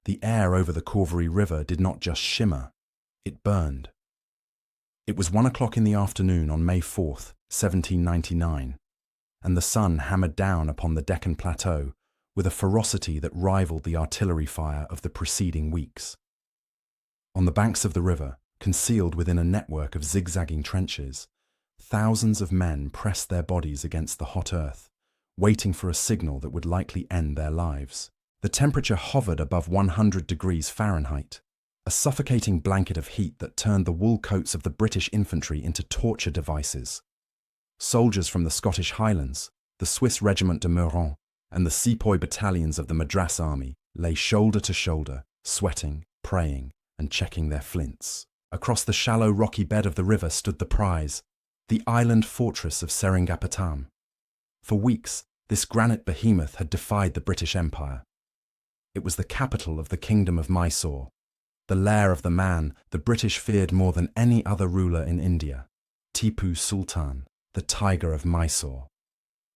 The air over the Corvery River did not just shimmer, it burned. It was 1 o'clock in the afternoon on May 4th, 1799, and the sun hammered down upon the Deccan Plateau with a ferocity that rivaled the artillery fire of the preceding weeks. On the banks of the river, concealed within a network of zigzagging trenches, thousands of men pressed their bodies against the hot earth, waiting for a signal that would likely end their lives. The temperature hovered above 100 degrees Fahrenheit, a suffocating blanket of heat that turned the wool coats of the British infantry into torture devices. Soldiers from the Scottish Highlands, the Swiss Regiment de Meurant, and the Sepoy battalions of the Madras Army lay shoulder to shoulder, sweating, praying, and checking their flints. Across the shallow rocky bed of the river stood the prize, the island fortress of Seringapatam. For weeks, this granite behemoth had defied the British Empire. It was the capital of the Kingdom of Mysore, the lair of the man the British feared more than any other ruler in India, Tipu Sultan, the Tiger of Mysore.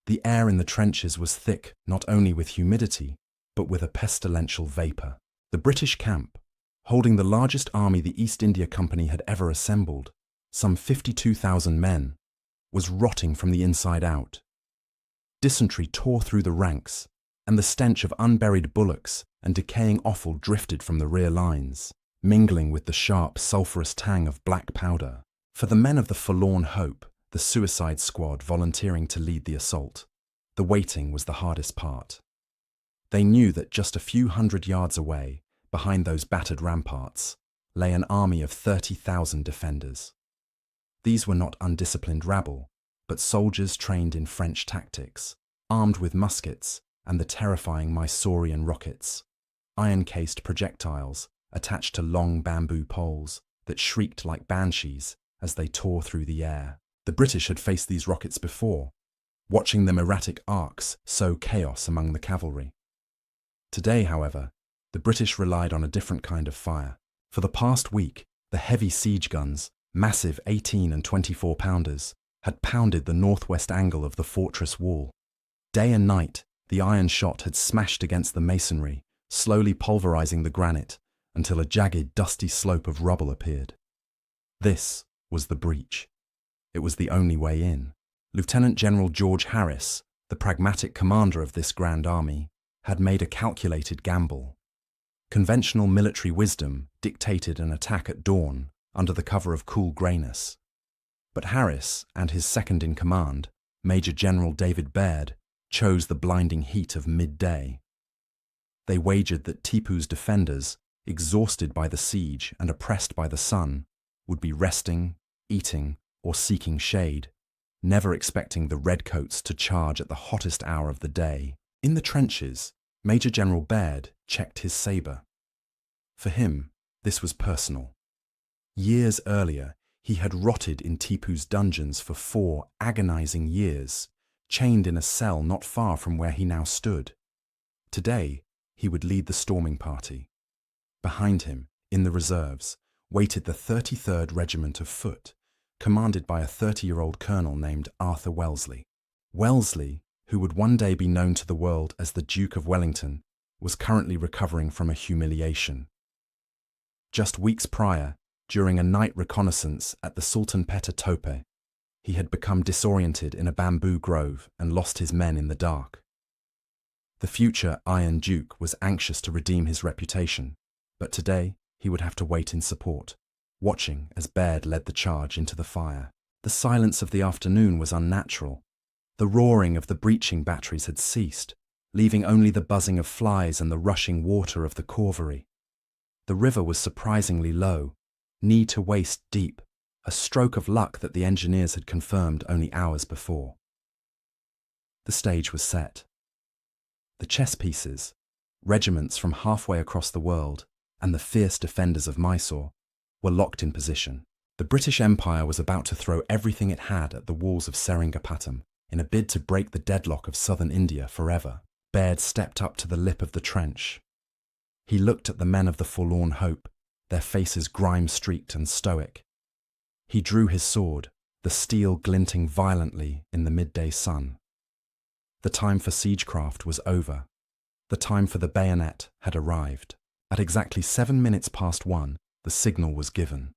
The air in the trenches was thick not only with humidity, but with a pestilential vapour. The British camp, holding the largest army the East India Company had ever assembled, some 52,000 men, was rotting from the inside out. Dysentery tore through the ranks, and the stench of unburied bullocks and decaying offal drifted from the rear lines, mingling with the sharp, sulphurous tang of black powder. For the men of the Forlorn Hope, the suicide squad volunteering to lead the assault, the waiting was the hardest part. They knew that just a few hundred yards away, behind those battered ramparts, lay an army of 30,000 defenders. These were not undisciplined rabble, but soldiers trained in French tactics, armed with muskets and the terrifying Mysorean rockets, iron-cased projectiles attached to long bamboo poles that shrieked like banshees as they tore through the air. The British had faced these rockets before, watching them erratic arcs sow chaos among the cavalry. Today, however, the British relied on a different kind of fire. For the past week, the heavy siege guns, massive 18 and 24-pounders, had pounded the northwest angle of the fortress wall. Day and night, the iron shot had smashed against the masonry, slowly pulverizing the granite until a jagged, dusty slope of rubble appeared. This was the breach. It was the only way in. Lieutenant General George Harris, the pragmatic commander of this grand army, had made a calculated gamble. Conventional military wisdom dictated an attack at dawn under the cover of cool greyness. But Harris and his second-in-command, Major General David Baird, chose the blinding heat of midday. They wagered that Tipu's defenders, exhausted by the siege and oppressed by the sun, would be resting, eating, or seeking shade, never expecting the redcoats to charge at the hottest hour of the day. In the trenches, Major General Baird checked his sabre. For him, this was personal. Years earlier, he had rotted in Tipu's dungeons for 4 agonizing years, chained in a cell not far from where he now stood. Today, he would lead the storming party. Behind him, in the reserves, waited the 33rd Regiment of Foot, commanded by a 30-year-old colonel named Arthur Wellesley. Wellesley, who would one day be known to the world as the Duke of Wellington, was currently recovering from a humiliation. Just weeks prior, during a night reconnaissance at the Sultan Petta Tope, he had become disoriented in a bamboo grove and lost his men in the dark. The future Iron Duke was anxious to redeem his reputation, but today he would have to wait in support, watching as Baird led the charge into the fire. The silence of the afternoon was unnatural. The roaring of the breaching batteries had ceased, leaving only the buzzing of flies and the rushing water of the Corvery. The river was surprisingly low, knee to waist deep, a stroke of luck that the engineers had confirmed only hours before. The stage was set. The chess pieces, regiments from halfway across the world, and the fierce defenders of Mysore were locked in position. The British Empire was about to throw everything it had at the walls of Seringapatam in a bid to break the deadlock of southern India forever. Baird stepped up to the lip of the trench. He looked at the men of the Forlorn Hope, their faces grime-streaked and stoic. He drew his sword, the steel glinting violently in the midday sun. The time for siegecraft was over. The time for the bayonet had arrived. At exactly 7 minutes past 1, the signal was given.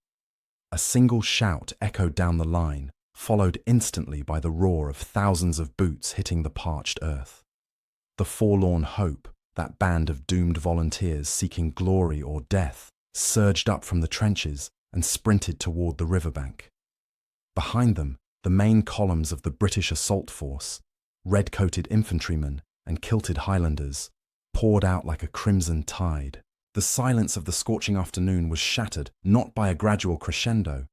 A single shout echoed down the line, followed instantly by the roar of thousands of boots hitting the parched earth. The forlorn hope, that band of doomed volunteers seeking glory or death, surged up from the trenches and sprinted toward the riverbank. Behind them, the main columns of the British assault force, red-coated infantrymen and kilted Highlanders, poured out like a crimson tide. The silence of the scorching afternoon was shattered not by a gradual crescendo,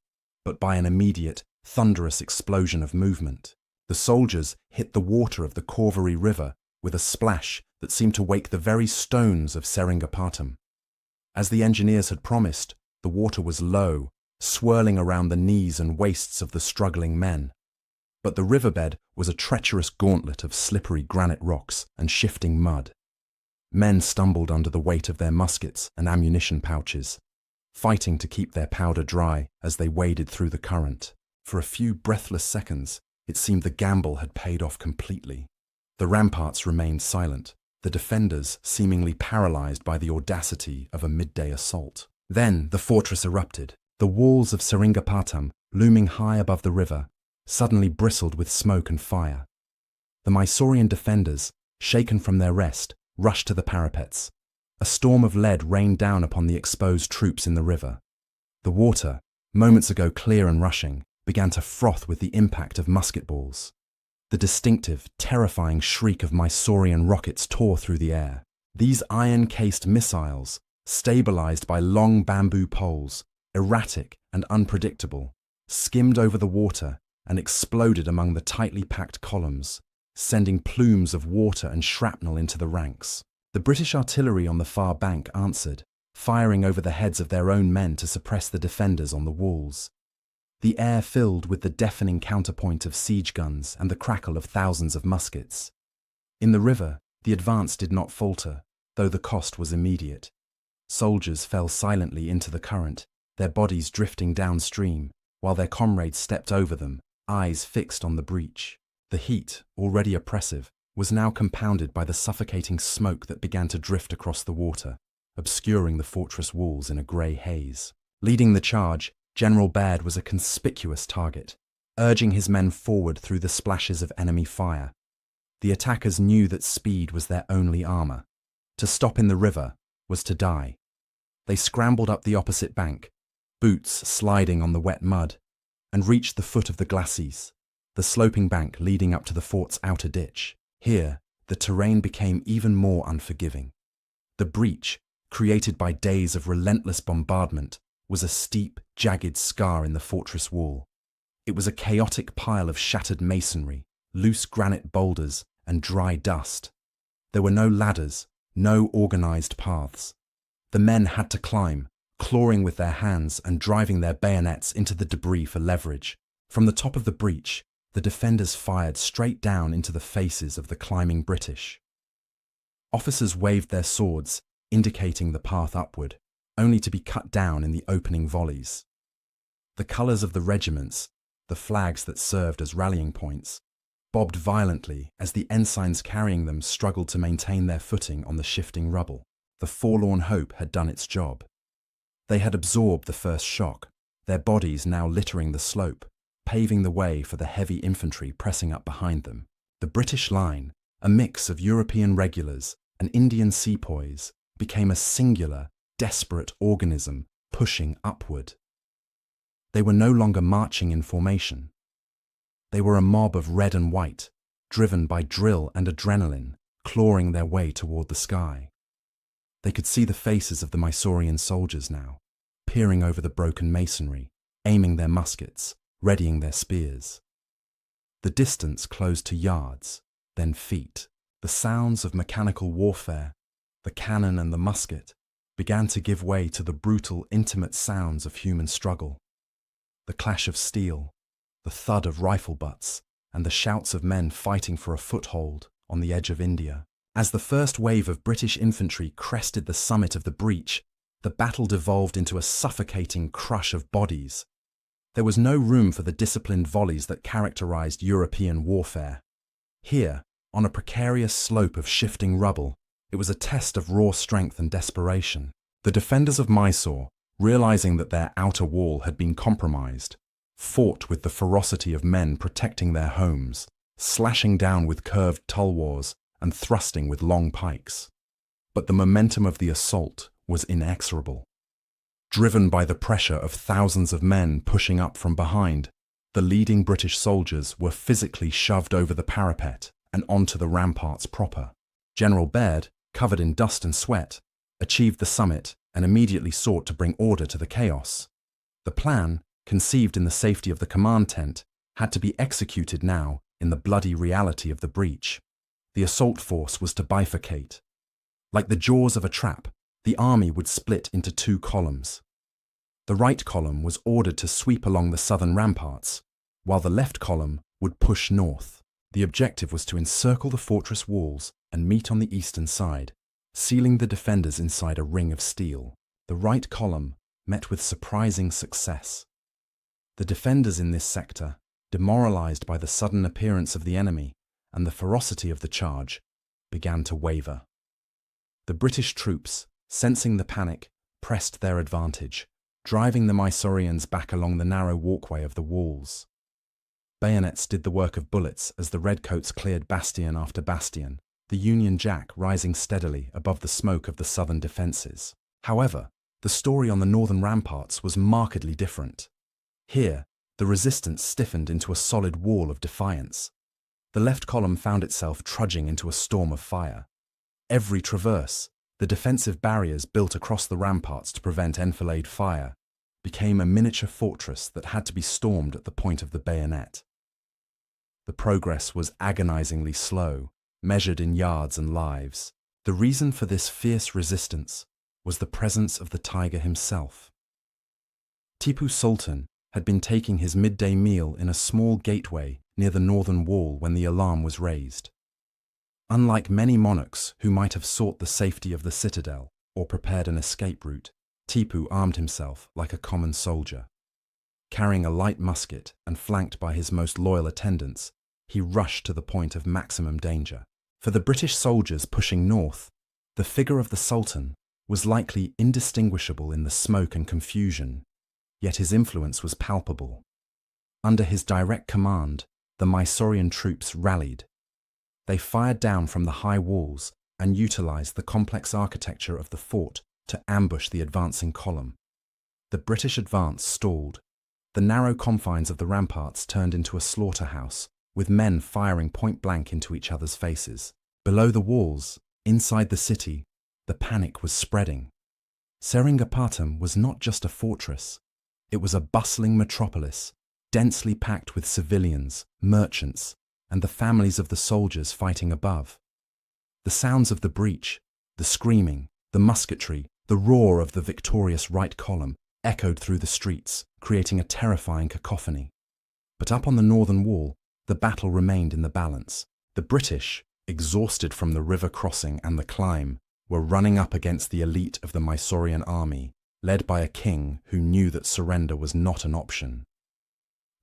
but by an immediate, thunderous explosion of movement. The soldiers hit the water of the Cauvery River with a splash that seemed to wake the very stones of Seringapatam. As the engineers had promised, the water was low, swirling around the knees and waists of the struggling men. But the riverbed was a treacherous gauntlet of slippery granite rocks and shifting mud. Men stumbled under the weight of their muskets and ammunition pouches, fighting to keep their powder dry as they waded through the current. For a few breathless seconds, it seemed the gamble had paid off completely. The ramparts remained silent, the defenders seemingly paralyzed by the audacity of a midday assault. Then the fortress erupted. The walls of Seringapatam, looming high above the river, suddenly bristled with smoke and fire. The Mysorean defenders, shaken from their rest, rushed to the parapets. A storm of lead rained down upon the exposed troops in the river. The water, moments ago clear and rushing, began to froth with the impact of musket balls. The distinctive, terrifying shriek of Mysorean rockets tore through the air. These iron-cased missiles, stabilized by long bamboo poles, erratic and unpredictable, skimmed over the water and exploded among the tightly packed columns, sending plumes of water and shrapnel into the ranks. The British artillery on the far bank answered, firing over the heads of their own men to suppress the defenders on the walls. The air filled with the deafening counterpoint of siege guns and the crackle of thousands of muskets. In the river, the advance did not falter, though the cost was immediate. Soldiers fell silently into the current, their bodies drifting downstream, while their comrades stepped over them, eyes fixed on the breach. The heat, already oppressive, was now compounded by the suffocating smoke that began to drift across the water, obscuring the fortress walls in a grey haze. Leading the charge, General Baird was a conspicuous target, urging his men forward through the splashes of enemy fire. The attackers knew that speed was their only armour. To stop in the river was to die. They scrambled up the opposite bank, boots sliding on the wet mud, and reached the foot of the glacis, the sloping bank leading up to the fort's outer ditch. Here, the terrain became even more unforgiving. The breach, created by days of relentless bombardment, was a steep, jagged scar in the fortress wall. It was a chaotic pile of shattered masonry, loose granite boulders, and dry dust. There were no ladders, no organized paths. The men had to climb, clawing with their hands and driving their bayonets into the debris for leverage. From the top of the breach, the defenders fired straight down into the faces of the climbing British. Officers waved their swords, indicating the path upward, only to be cut down in the opening volleys. The colours of the regiments, the flags that served as rallying points, bobbed violently as the ensigns carrying them struggled to maintain their footing on the shifting rubble. The forlorn hope had done its job. They had absorbed the first shock, their bodies now littering the slope, paving the way for the heavy infantry pressing up behind them. The British line, a mix of European regulars and Indian sepoys, became a singular, desperate organism pushing upward. They were no longer marching in formation. They were a mob of red and white, driven by drill and adrenaline, clawing their way toward the sky. They could see the faces of the Mysorean soldiers now, peering over the broken masonry, aiming their muskets, readying their spears. The distance closed to yards, then feet. The sounds of mechanical warfare, the cannon and the musket, began to give way to the brutal, intimate sounds of human struggle. The clash of steel, the thud of rifle butts, and the shouts of men fighting for a foothold on the edge of India. As the first wave of British infantry crested the summit of the breach, the battle devolved into a suffocating crush of bodies. There was no room for the disciplined volleys that characterized European warfare. Here, on a precarious slope of shifting rubble, it was a test of raw strength and desperation. The defenders of Mysore, realizing that their outer wall had been compromised, fought with the ferocity of men protecting their homes, slashing down with curved tulwars and thrusting with long pikes. But the momentum of the assault was inexorable. Driven by the pressure of thousands of men pushing up from behind, the leading British soldiers were physically shoved over the parapet and onto the ramparts proper. General Baird, covered in dust and sweat, achieved the summit and immediately sought to bring order to the chaos. The plan, conceived in the safety of the command tent, had to be executed now in the bloody reality of the breach. The assault force was to bifurcate. Like the jaws of a trap, the army would split into two columns. The right column was ordered to sweep along the southern ramparts, while the left column would push north. The objective was to encircle the fortress walls and meet on the eastern side, sealing the defenders inside a ring of steel. The right column met with surprising success. The defenders in this sector, demoralized by the sudden appearance of the enemy and the ferocity of the charge, began to waver. The British troops, sensing the panic, pressed their advantage, driving the Mysoreans back along the narrow walkway of the walls. Bayonets did the work of bullets as the redcoats cleared bastion after bastion, the Union Jack rising steadily above the smoke of the southern defences. However, the story on the northern ramparts was markedly different. Here, the resistance stiffened into a solid wall of defiance. The left column found itself trudging into a storm of fire. Every traverse, the defensive barriers built across the ramparts to prevent enfilade fire, became a miniature fortress that had to be stormed at the point of the bayonet. The progress was agonizingly slow, measured in yards and lives. The reason for this fierce resistance was the presence of the tiger himself. Tipu Sultan had been taking his midday meal in a small gateway near the northern wall when the alarm was raised. Unlike many monarchs who might have sought the safety of the citadel or prepared an escape route, Tipu armed himself like a common soldier. Carrying a light musket and flanked by his most loyal attendants, he rushed to the point of maximum danger. For the British soldiers pushing north, the figure of the Sultan was likely indistinguishable in the smoke and confusion, yet his influence was palpable. Under his direct command, the Mysorean troops rallied. They fired down from the high walls and utilized the complex architecture of the fort to ambush the advancing column. The British advance stalled. The narrow confines of the ramparts turned into a slaughterhouse, with men firing point-blank into each other's faces. Below the walls, inside the city, the panic was spreading. Seringapatam was not just a fortress. It was a bustling metropolis, densely packed with civilians, merchants, and the families of the soldiers fighting above. The sounds of the breach, the screaming, the musketry, the roar of the victorious right column echoed through the streets, creating a terrifying cacophony. But up on the northern wall, the battle remained in the balance. The British, exhausted from the river crossing and the climb, were running up against the elite of the Mysorean army, led by a king who knew that surrender was not an option.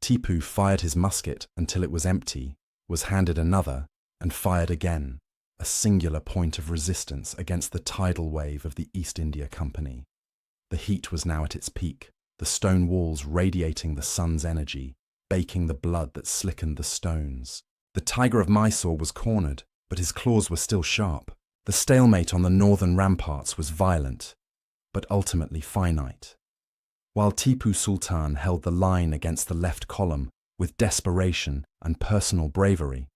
Tipu fired his musket until it was empty, was handed another, and fired again, a singular point of resistance against the tidal wave of the East India Company. The heat was now at its peak, the stone walls radiating the sun's energy, baking the blood that slickened the stones. The tiger of Mysore was cornered, but his claws were still sharp. The stalemate on the northern ramparts was violent, but ultimately finite. While Tipu Sultan held the line against the left column with desperation and personal bravery,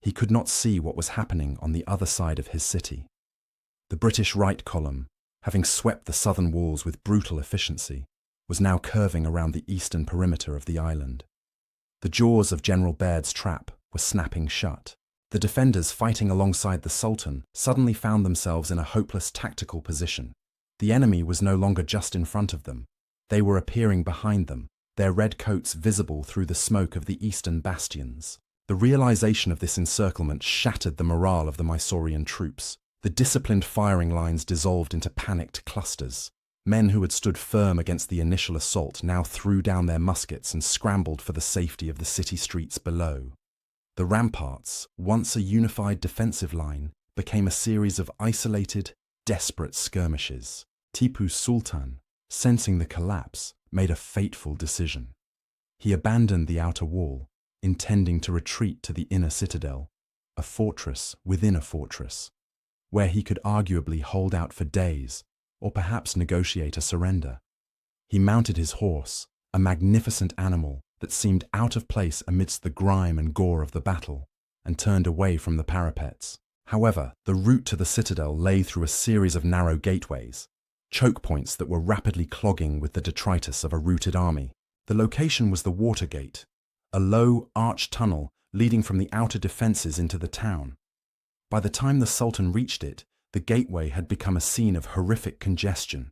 he could not see what was happening on the other side of his city. The British right column, having swept the southern walls with brutal efficiency, was now curving around the eastern perimeter of the island. The jaws of General Baird's trap were snapping shut. The defenders fighting alongside the Sultan suddenly found themselves in a hopeless tactical position. The enemy was no longer just in front of them. They were appearing behind them, their red coats visible through the smoke of the eastern bastions. The realization of this encirclement shattered the morale of the Mysorean troops. The disciplined firing lines dissolved into panicked clusters. Men who had stood firm against the initial assault now threw down their muskets and scrambled for the safety of the city streets below. The ramparts, once a unified defensive line, became a series of isolated, desperate skirmishes. Tipu Sultan, sensing the collapse, made a fateful decision. He abandoned the outer wall, intending to retreat to the inner citadel, a fortress within a fortress, where he could arguably hold out for days, or perhaps negotiate a surrender. He mounted his horse, a magnificent animal that seemed out of place amidst the grime and gore of the battle, and turned away from the parapets. However, the route to the citadel lay through a series of narrow gateways, choke points that were rapidly clogging with the detritus of a routed army. The location was the Watergate, a low, arched tunnel leading from the outer defences into the town. By the time the Sultan reached it, the gateway had become a scene of horrific congestion.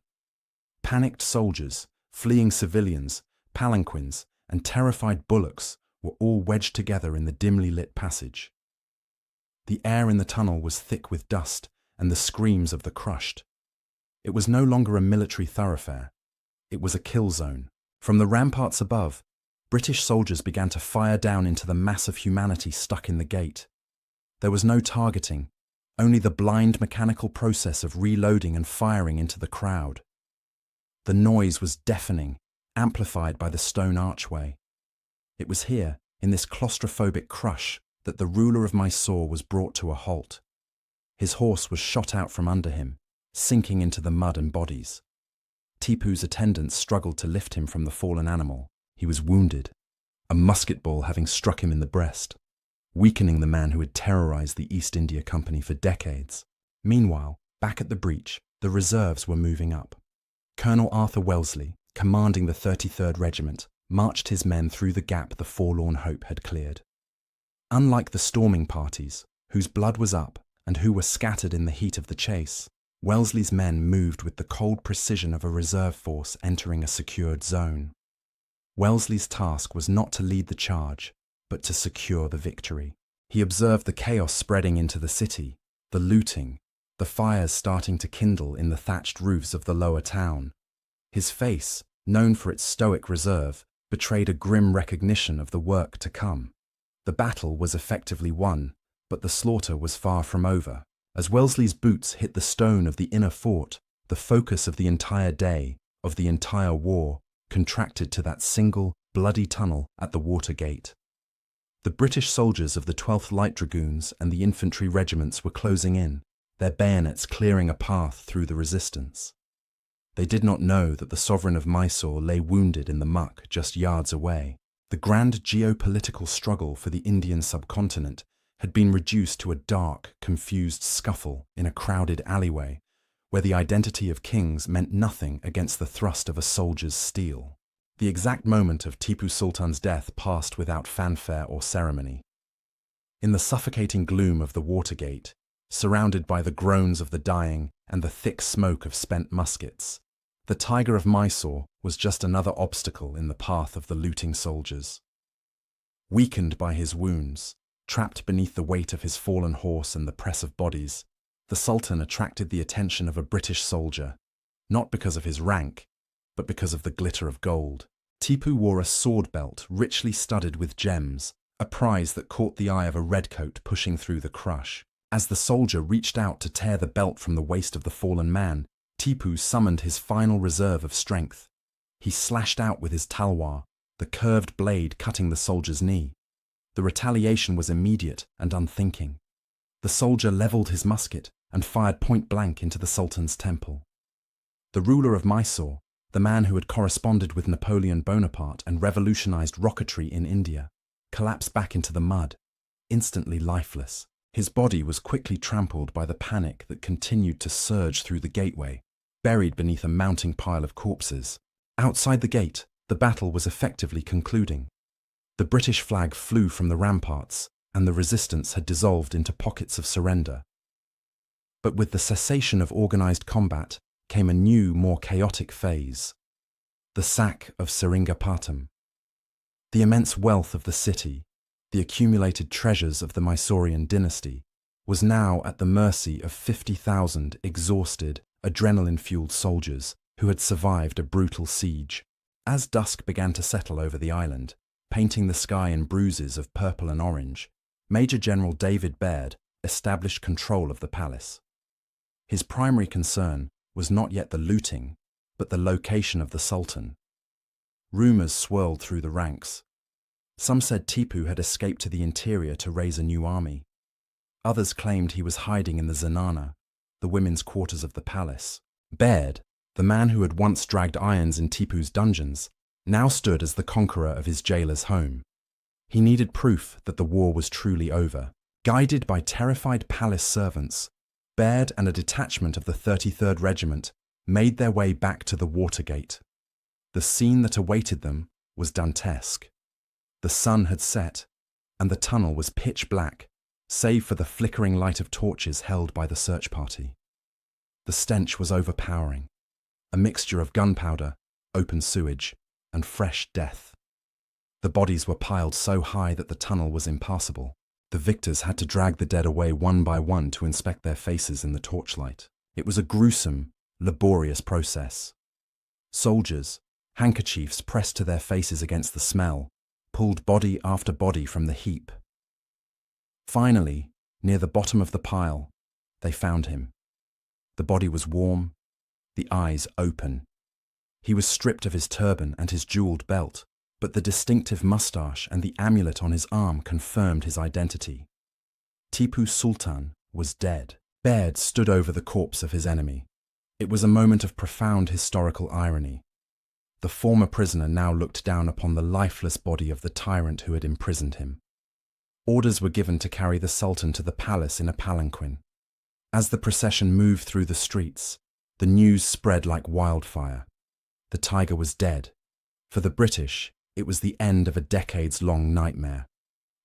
Panicked soldiers, fleeing civilians, palanquins, and terrified bullocks were all wedged together in the dimly lit passage. The air in the tunnel was thick with dust and the screams of the crushed. It was no longer a military thoroughfare. It was a kill zone. From the ramparts above, British soldiers began to fire down into the mass of humanity stuck in the gate. There was no targeting, only the blind mechanical process of reloading and firing into the crowd. The noise was deafening, amplified by the stone archway. It was here, in this claustrophobic crush, that the ruler of Mysore was brought to a halt. His horse was shot out from under him, sinking into the mud and bodies. Tipu's attendants struggled to lift him from the fallen animal. He was wounded, a musket ball having struck him in the breast, weakening the man who had terrorized the East India Company for decades. Meanwhile, back at the breach, the reserves were moving up. Colonel Arthur Wellesley, commanding the 33rd Regiment, marched his men through the gap the forlorn hope had cleared. Unlike the storming parties, whose blood was up and who were scattered in the heat of the chase, Wellesley's men moved with the cold precision of a reserve force entering a secured zone. Wellesley's task was not to lead the charge, but to secure the victory. He observed the chaos spreading into the city, the looting, the fires starting to kindle in the thatched roofs of the lower town. His face, known for its stoic reserve, betrayed a grim recognition of the work to come. The battle was effectively won, but the slaughter was far from over. As Wellesley's boots hit the stone of the inner fort, the focus of the entire day, of the entire war, contracted to that single, bloody tunnel at the Watergate. The British soldiers of the 12th Light Dragoons and the infantry regiments were closing in, their bayonets clearing a path through the resistance. They did not know that the sovereign of Mysore lay wounded in the muck just yards away. The grand geopolitical struggle for the Indian subcontinent had been reduced to a dark, confused scuffle in a crowded alleyway, where the identity of kings meant nothing against the thrust of a soldier's steel. The exact moment of Tipu Sultan's death passed without fanfare or ceremony. In the suffocating gloom of the Watergate, surrounded by the groans of the dying and the thick smoke of spent muskets, the Tiger of Mysore was just another obstacle in the path of the looting soldiers. Weakened by his wounds, trapped beneath the weight of his fallen horse and the press of bodies, the Sultan attracted the attention of a British soldier, not because of his rank, but because of the glitter of gold. Tipu wore a sword belt richly studded with gems, a prize that caught the eye of a redcoat pushing through the crush. As the soldier reached out to tear the belt from the waist of the fallen man, Tipu summoned his final reserve of strength. He slashed out with his talwar, the curved blade cutting the soldier's knee. The retaliation was immediate and unthinking. The soldier levelled his musket and fired point blank into the Sultan's temple. The ruler of Mysore, the man who had corresponded with Napoleon Bonaparte and revolutionized rocketry in India, collapsed back into the mud, instantly lifeless. His body was quickly trampled by the panic that continued to surge through the gateway, buried beneath a mounting pile of corpses. Outside the gate, the battle was effectively concluding. The British flag flew from the ramparts, and the resistance had dissolved into pockets of surrender. But with the cessation of organized combat came a new, more chaotic phase: the sack of Seringapatam. The immense wealth of the city, the accumulated treasures of the Mysorean dynasty, was now at the mercy of 50,000 exhausted, adrenaline-fueled soldiers who had survived a brutal siege. As dusk began to settle over the island, painting the sky in bruises of purple and orange, Major General David Baird established control of the palace. His primary concern was not yet the looting, but the location of the Sultan. Rumors swirled through the ranks. Some said Tipu had escaped to the interior to raise a new army. Others claimed he was hiding in the Zenana, the women's quarters of the palace. Baird, the man who had once dragged irons in Tipu's dungeons, now stood as the conqueror of his jailer's home. He needed proof that the war was truly over. Guided by terrified palace servants, Baird and a detachment of the 33rd Regiment made their way back to the Watergate. The scene that awaited them was dantesque. The sun had set, and the tunnel was pitch black, save for the flickering light of torches held by the search party. The stench was overpowering, a mixture of gunpowder, open sewage, and fresh death. The bodies were piled so high that the tunnel was impassable. The victors had to drag the dead away one by one to inspect their faces in the torchlight. It was a gruesome, laborious process. Soldiers, handkerchiefs pressed to their faces against the smell, pulled body after body from the heap. Finally, near the bottom of the pile, they found him. The body was warm, the eyes open. He was stripped of his turban and his jeweled belt, but the distinctive moustache and the amulet on his arm confirmed his identity. Tipu Sultan was dead. Baird stood over the corpse of his enemy. It was a moment of profound historical irony. The former prisoner now looked down upon the lifeless body of the tyrant who had imprisoned him. Orders were given to carry the Sultan to the palace in a palanquin. As the procession moved through the streets, the news spread like wildfire. The tiger was dead. For the British, it was the end of a decades-long nightmare.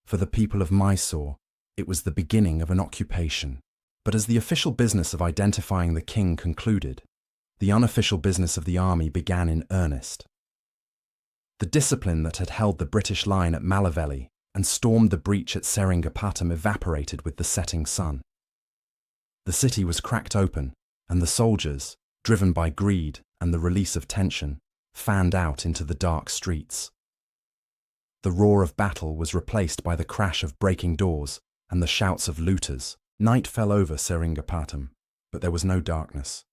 For the people of Mysore, it was the beginning of an occupation. But as the official business of identifying the king concluded, the unofficial business of the army began in earnest. The discipline that had held the British line at Malavelli and stormed the breach at Seringapatam evaporated with the setting sun. The city was cracked open, and the soldiers, driven by greed and the release of tension, fanned out into the dark streets. The roar of battle was replaced by the crash of breaking doors and the shouts of looters. Night fell over Seringapatam, but there was no darkness.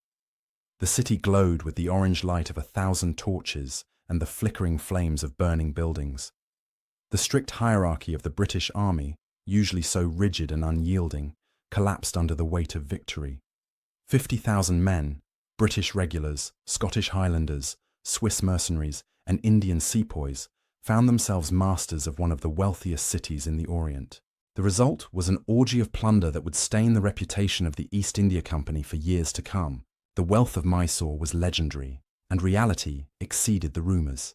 The city glowed with the orange light of 1,000 torches and the flickering flames of burning buildings. The strict hierarchy of the British army, usually so rigid and unyielding, collapsed under the weight of victory. 50,000 men, British regulars, Scottish Highlanders, Swiss mercenaries, and Indian sepoys, found themselves masters of one of the wealthiest cities in the Orient. The result was an orgy of plunder that would stain the reputation of the East India Company for years to come. The wealth of Mysore was legendary, and reality exceeded the rumours.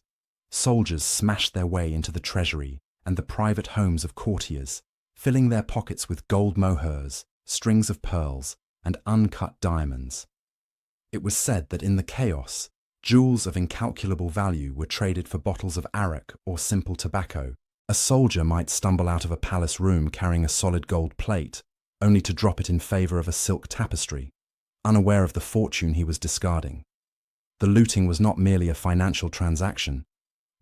Soldiers smashed their way into the treasury and the private homes of courtiers, filling their pockets with gold mohurs, strings of pearls, and uncut diamonds. It was said that in the chaos, jewels of incalculable value were traded for bottles of arak or simple tobacco. A soldier might stumble out of a palace room carrying a solid gold plate, only to drop it in favour of a silk tapestry, unaware of the fortune he was discarding. The looting was not merely a financial transaction,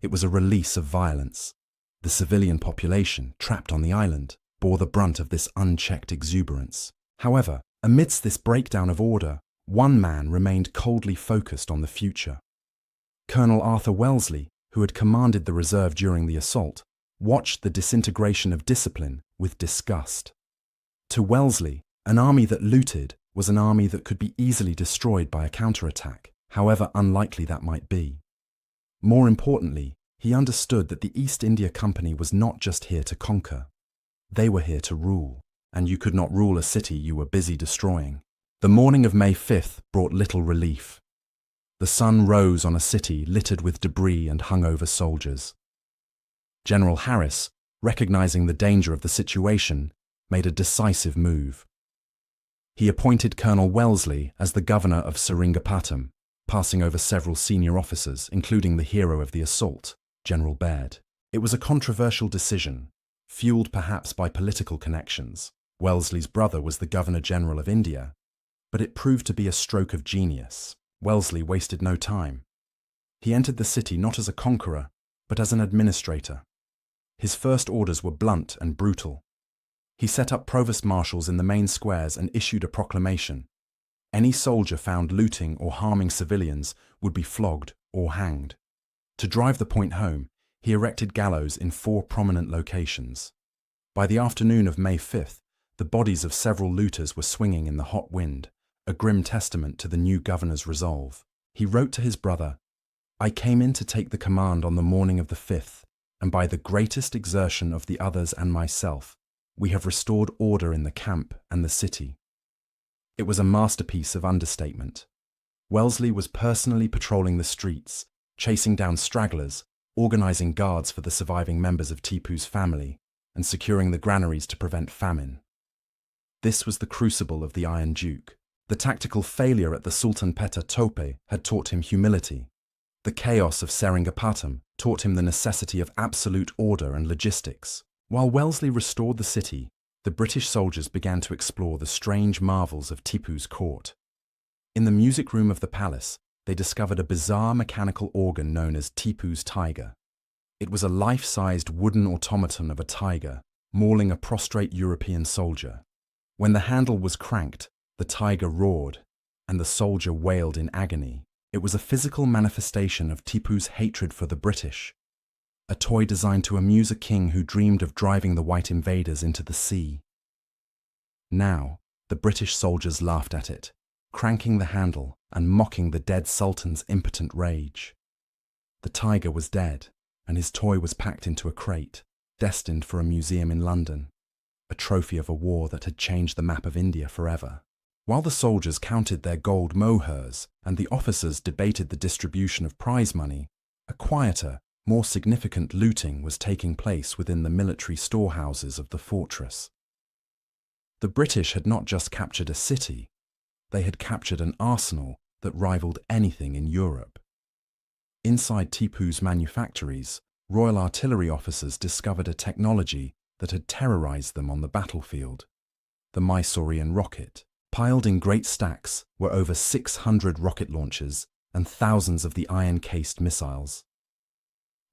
it was a release of violence. The civilian population, trapped on the island, bore the brunt of this unchecked exuberance. However, amidst this breakdown of order, one man remained coldly focused on the future. Colonel Arthur Wellesley, who had commanded the reserve during the assault, watched the disintegration of discipline with disgust. To Wellesley, an army that looted was an army that could be easily destroyed by a counterattack, however unlikely that might be. More importantly, he understood that the East India Company was not just here to conquer. They were here to rule, and you could not rule a city you were busy destroying. The morning of May 5th brought little relief. The sun rose on a city littered with debris and hungover soldiers. General Harris, recognizing the danger of the situation, made a decisive move. He appointed Colonel Wellesley as the governor of Seringapatam, passing over several senior officers, including the hero of the assault, General Baird. It was a controversial decision, fueled perhaps by political connections. Wellesley's brother was the Governor-General of India, but it proved to be a stroke of genius. Wellesley wasted no time. He entered the city not as a conqueror, but as an administrator. His first orders were blunt and brutal. He set up provost marshals in the main squares and issued a proclamation. Any soldier found looting or harming civilians would be flogged or hanged. To drive the point home, he erected gallows in 4 prominent locations. By the afternoon of May 5th, the bodies of several looters were swinging in the hot wind, a grim testament to the new governor's resolve. He wrote to his brother, "I came in to take the command on the morning of the 5th, and by the greatest exertion of the others and myself, we have restored order in the camp and the city." It was a masterpiece of understatement. Wellesley was personally patrolling the streets, chasing down stragglers, organizing guards for the surviving members of Tipu's family, and securing the granaries to prevent famine. This was the crucible of the Iron Duke. The tactical failure at the Sultanpeta Tope had taught him humility. The chaos of Seringapatam taught him the necessity of absolute order and logistics. While Wellesley restored the city, the British soldiers began to explore the strange marvels of Tipu's court. In the music room of the palace, they discovered a bizarre mechanical organ known as Tipu's tiger. It was a life-sized wooden automaton of a tiger, mauling a prostrate European soldier. When the handle was cranked, the tiger roared, and the soldier wailed in agony. It was a physical manifestation of Tipu's hatred for the British, a toy designed to amuse a king who dreamed of driving the white invaders into the sea. Now, the British soldiers laughed at it, cranking the handle and mocking the dead sultan's impotent rage. The tiger was dead, and his toy was packed into a crate, destined for a museum in London, a trophy of a war that had changed the map of India forever. While the soldiers counted their gold mohurs and the officers debated the distribution of prize money, a quieter, more significant looting was taking place within the military storehouses of the fortress. The British had not just captured a city, they had captured an arsenal that rivaled anything in Europe. Inside Tipu's manufactories, Royal Artillery officers discovered a technology that had terrorized them on the battlefield: the Mysorean rocket. Piled in great stacks were over 600 rocket launchers and thousands of the iron-cased missiles.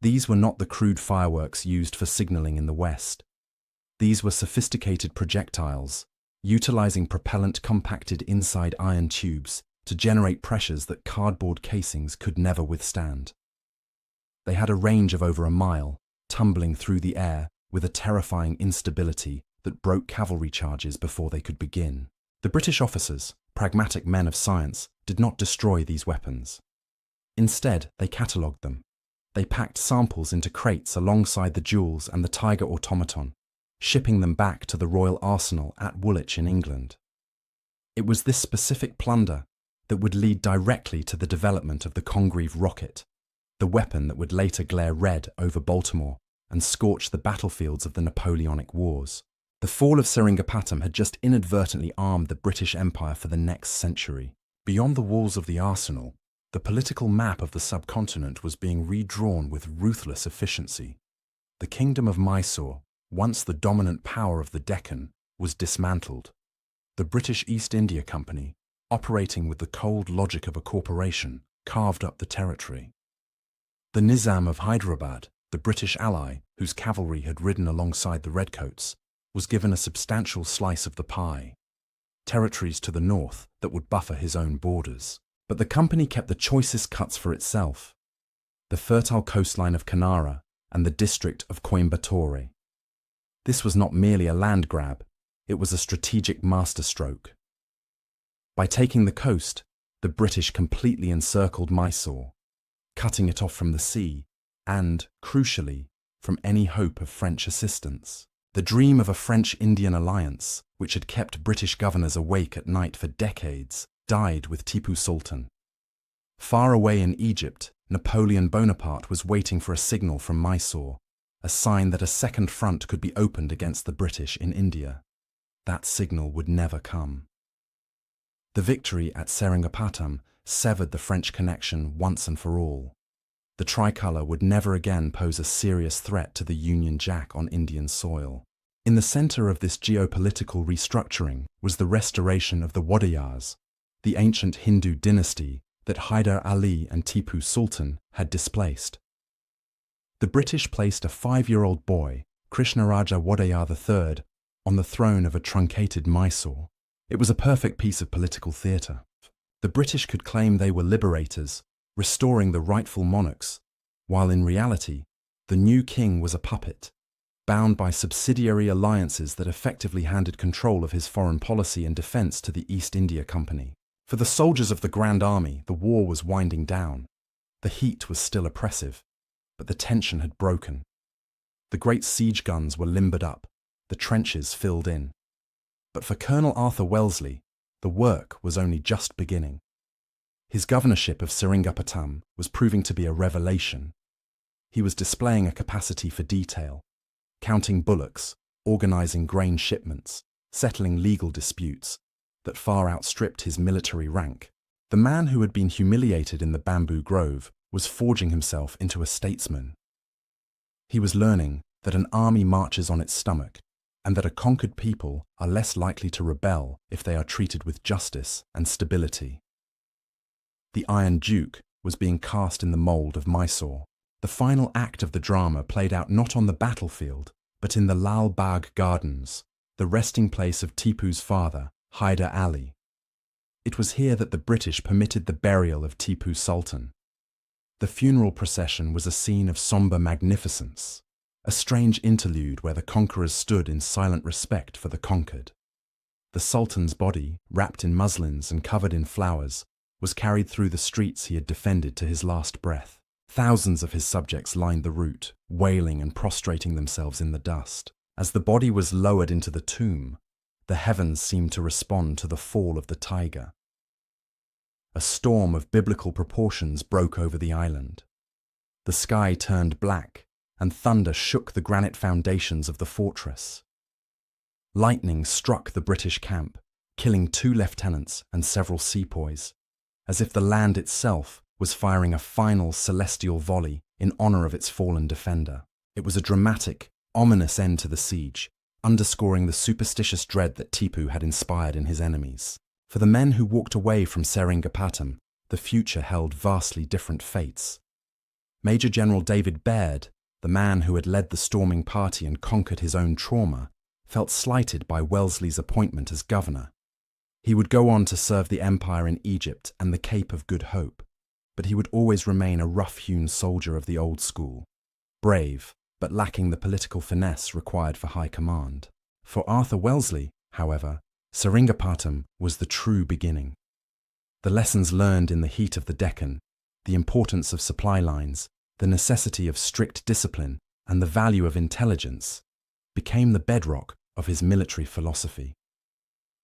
These were not the crude fireworks used for signaling in the West. These were sophisticated projectiles, utilizing propellant compacted inside iron tubes to generate pressures that cardboard casings could never withstand. They had a range of over a mile, tumbling through the air with a terrifying instability that broke cavalry charges before they could begin. The British officers, pragmatic men of science, did not destroy these weapons. Instead, they catalogued them. They packed samples into crates alongside the jewels and the tiger automaton, shipping them back to the Royal Arsenal at Woolwich in England. It was this specific plunder that would lead directly to the development of the Congreve rocket, the weapon that would later glare red over Baltimore and scorch the battlefields of the Napoleonic Wars. The fall of Seringapatam had just inadvertently armed the British Empire for the next century. Beyond the walls of the arsenal, the political map of the subcontinent was being redrawn with ruthless efficiency. The kingdom of Mysore, once the dominant power of the Deccan, was dismantled. The British East India Company, operating with the cold logic of a corporation, carved up the territory. The Nizam of Hyderabad, the British ally whose cavalry had ridden alongside the Redcoats, was given a substantial slice of the pie, territories to the north that would buffer his own borders. But the company kept the choicest cuts for itself: the fertile coastline of Kanara and the district of Coimbatore. This was not merely a land grab, it was a strategic masterstroke. By taking the coast, the British completely encircled Mysore, cutting it off from the sea and, crucially, from any hope of French assistance. The dream of a French-Indian alliance, which had kept British governors awake at night for decades, died with Tipu Sultan. Far away in Egypt, Napoleon Bonaparte was waiting for a signal from Mysore, a sign that a second front could be opened against the British in India. That signal would never come. The victory at Seringapatam severed the French connection once and for all. The tricolour would never again pose a serious threat to the Union Jack on Indian soil. In the centre of this geopolitical restructuring was the restoration of the Wadayars, the ancient Hindu dynasty that Hyder Ali and Tipu Sultan had displaced. The British placed a 5-year-old boy, Krishnaraja Wadayar III, on the throne of a truncated Mysore. It was a perfect piece of political theatre. The British could claim they were liberators, restoring the rightful monarchs, while in reality, the new king was a puppet, bound by subsidiary alliances that effectively handed control of his foreign policy and defense to the East India Company. For the soldiers of the Grand Army, the war was winding down. The heat was still oppressive, but the tension had broken. The great siege guns were limbered up, the trenches filled in. But for Colonel Arthur Wellesley, the work was only just beginning. His governorship of Seringapatam was proving to be a revelation. He was displaying a capacity for detail, counting bullocks, organizing grain shipments, settling legal disputes that far outstripped his military rank. The man who had been humiliated in the bamboo grove was forging himself into a statesman. He was learning that an army marches on its stomach, and that a conquered people are less likely to rebel if they are treated with justice and stability. The Iron Duke was being cast in the mould of Mysore. The final act of the drama played out not on the battlefield, but in the Lal Bagh Gardens, the resting place of Tipu's father, Hyder Ali. It was here that the British permitted the burial of Tipu Sultan. The funeral procession was a scene of sombre magnificence, a strange interlude where the conquerors stood in silent respect for the conquered. The Sultan's body, wrapped in muslins and covered in flowers, was carried through the streets he had defended to his last breath. Thousands of his subjects lined the route, wailing and prostrating themselves in the dust. As the body was lowered into the tomb, the heavens seemed to respond to the fall of the tiger. A storm of biblical proportions broke over the island. The sky turned black, and thunder shook the granite foundations of the fortress. Lightning struck the British camp, killing 2 lieutenants and several sepoys, as if the land itself was firing a final celestial volley in honor of its fallen defender. It was a dramatic, ominous end to the siege, underscoring the superstitious dread that Tipu had inspired in his enemies. For the men who walked away from Seringapatam, the future held vastly different fates. Major General David Baird, the man who had led the storming party and conquered his own trauma, felt slighted by Wellesley's appointment as governor. He would go on to serve the empire in Egypt and the Cape of Good Hope, but he would always remain a rough-hewn soldier of the old school, brave, but lacking the political finesse required for high command. For Arthur Wellesley, however, Seringapatam was the true beginning. The lessons learned in the heat of the Deccan, the importance of supply lines, the necessity of strict discipline, and the value of intelligence, became the bedrock of his military philosophy.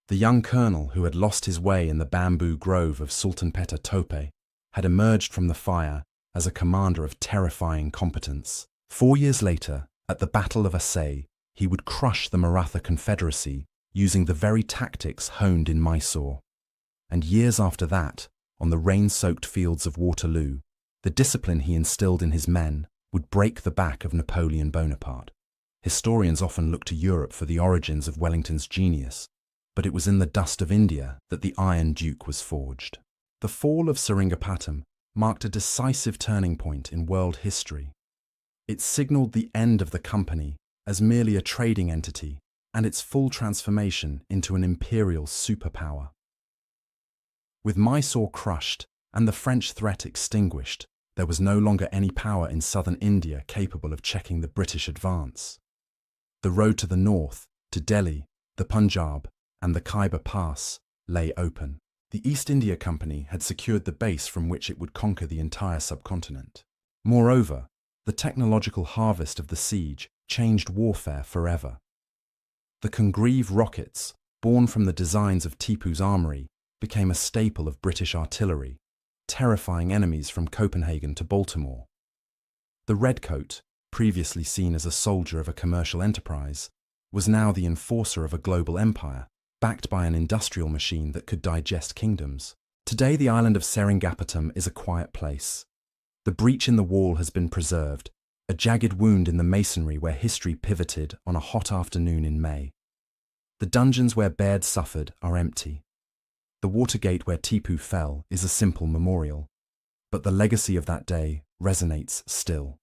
The young colonel who had lost his way in the bamboo grove of Sultanpetta Tope had emerged from the fire as a commander of terrifying competence. 4 years later, at the Battle of Assaye, he would crush the Maratha Confederacy using the very tactics honed in Mysore. And years after that, on the rain-soaked fields of Waterloo, the discipline he instilled in his men would break the back of Napoleon Bonaparte. Historians often look to Europe for the origins of Wellington's genius, but it was in the dust of India that the Iron Duke was forged. The fall of Seringapatam marked a decisive turning point in world history. It signaled the end of the company as merely a trading entity and its full transformation into an imperial superpower. With Mysore crushed and the French threat extinguished, there was no longer any power in southern India capable of checking the British advance. The road to the north, to Delhi, the Punjab, and the Khyber Pass lay open. The East India Company had secured the base from which it would conquer the entire subcontinent. Moreover, the technological harvest of the siege changed warfare forever. The Congreve rockets, born from the designs of Tipu's armoury, became a staple of British artillery, terrifying enemies from Copenhagen to Baltimore. The redcoat, previously seen as a soldier of a commercial enterprise, was now the enforcer of a global empire, backed by an industrial machine that could digest kingdoms. Today the island of Seringapatam is a quiet place. The breach in the wall has been preserved, a jagged wound in the masonry where history pivoted on a hot afternoon in May. The dungeons where Baird suffered are empty. The Watergate where Tipu fell is a simple memorial, but the legacy of that day resonates still.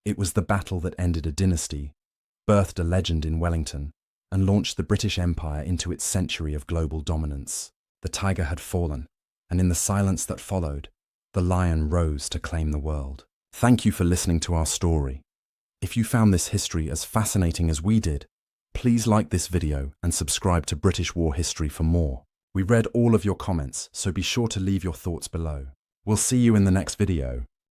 It was the battle that ended a dynasty, birthed a legend in Wellington, and launched the British Empire into its century of global dominance. The tiger had fallen, and in the silence that followed, the lion rose to claim the world. Thank you for listening to our story. If you found this history as fascinating as we did, please like this video and subscribe to British War History for more. We read all of your comments, so be sure to leave your thoughts below. We'll see you in the next video.